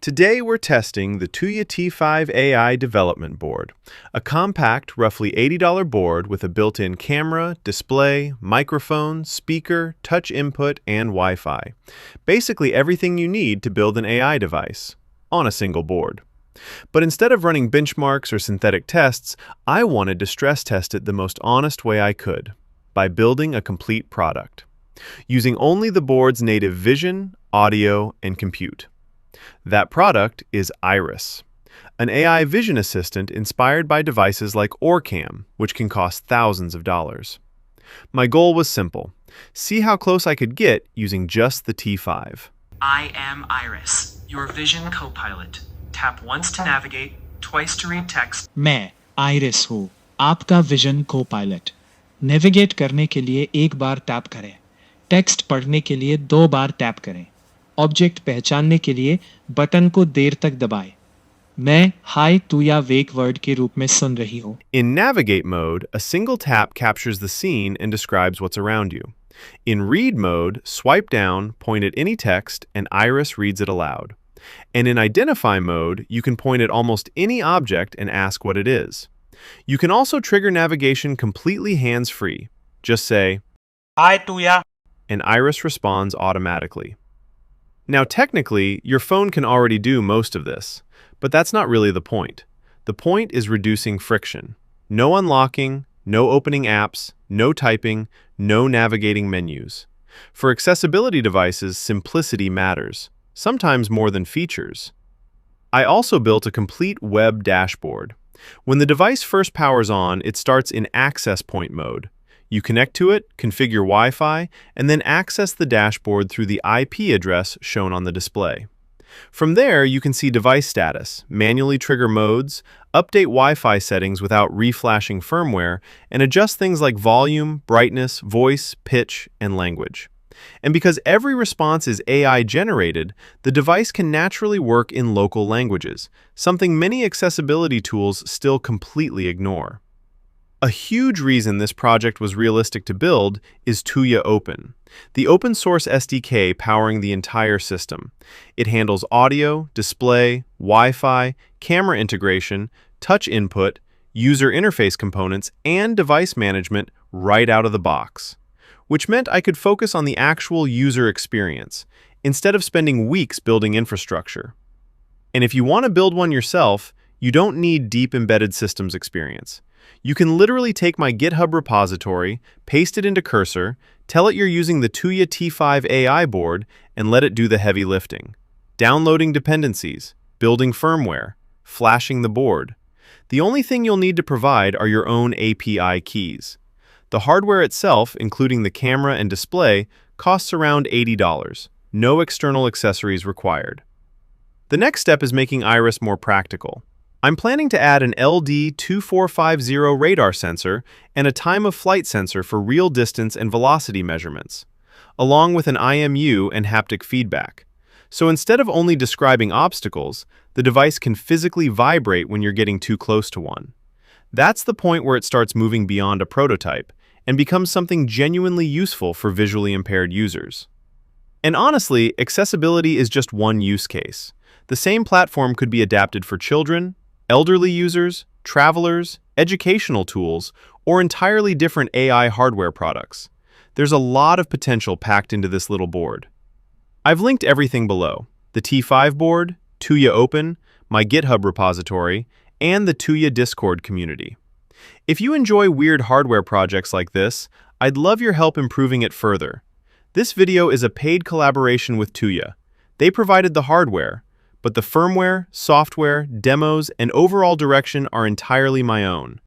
Today we're testing the Tuya T5 AI development board, a compact, roughly $80 board with a built-in camera, display, microphone, speaker, touch input, and Wi-Fi. Basically everything you need to build an AI device on a single board. But instead of running benchmarks or synthetic tests, I wanted to stress test it the most honest way I could, by building a complete product, using only the board's native vision, audio, and compute. That product is Iris, an AI vision assistant inspired by devices like OrCam, which can cost thousands of dollars. My goal was simple: see how close I could get using just the T5. I am Iris, your vision co-pilot. Tap once to navigate, twice to read text. मैं iris हूँ, आपका vision को pilot. Navigate करने के लिए एक बार tap करें, text पढ़ने के लिए 2 बार टैप करें, ऑब्जेक्ट पहचानने के लिए बटन को देर तक दबाएं। मैं हाय तुया वेक वर्ड के रूप में सुन रही हूँ। In Navigate mode, a single tap captures the scene and describes what's around you. In Read mode, swipe down, point at any text, and Iris reads it aloud. And in Identify mode, you can point at almost any object and ask what it is. You can also trigger navigation completely hands-free. Just say, Hi Tuya. and Iris responds automatically. Now technically, your phone can already do most of this, but that's not really the point. The point is reducing friction. No unlocking, no opening apps, no typing, no navigating menus. For accessibility devices, simplicity matters, sometimes more than features. I also built a complete web dashboard. When the device first powers on, it starts in access point mode. You connect to it, configure Wi-Fi, and then access the dashboard through the IP address shown on the display. From there, you can see device status, manually trigger modes, update Wi-Fi settings without reflashing firmware, and adjust things like volume, brightness, voice, pitch, and language. And because every response is AI-generated, the device can naturally work in local languages, something many accessibility tools still completely ignore. A huge reason this project was realistic to build is Tuya Open, the open source SDK powering the entire system. It handles audio, display, Wi-Fi, camera integration, touch input, user interface components, and device management right out of the box, which meant I could focus on the actual user experience instead of spending weeks building infrastructure. And if you want to build one yourself, you don't need deep embedded systems experience. You can literally take my GitHub repository, paste it into Cursor, tell it you're using the Tuya T5 AI board, and let it do the heavy lifting. Downloading dependencies, building firmware, flashing the board. The only thing you'll need to provide are your own API keys. The hardware itself, including the camera and display, costs around $80. No external accessories required. The next step is making Iris more practical. I'm planning to add an LD2450 radar sensor and a time-of-flight sensor for real distance and velocity measurements, along with an IMU and haptic feedback. So instead of only describing obstacles, the device can physically vibrate when you're getting too close to one. That's the point where it starts moving beyond a prototype and becomes something genuinely useful for visually impaired users. And honestly, accessibility is just one use case. The same platform could be adapted for children, elderly users, travelers, educational tools, or entirely different AI hardware products. There's a lot of potential packed into this little board. I've linked everything below: the T5 board, Tuya Open, my GitHub repository, and the Tuya Discord community. If you enjoy weird hardware projects like this, I'd love your help improving it further. This video is a paid collaboration with Tuya. They provided the hardware, but the firmware, software, demos, and overall direction are entirely my own.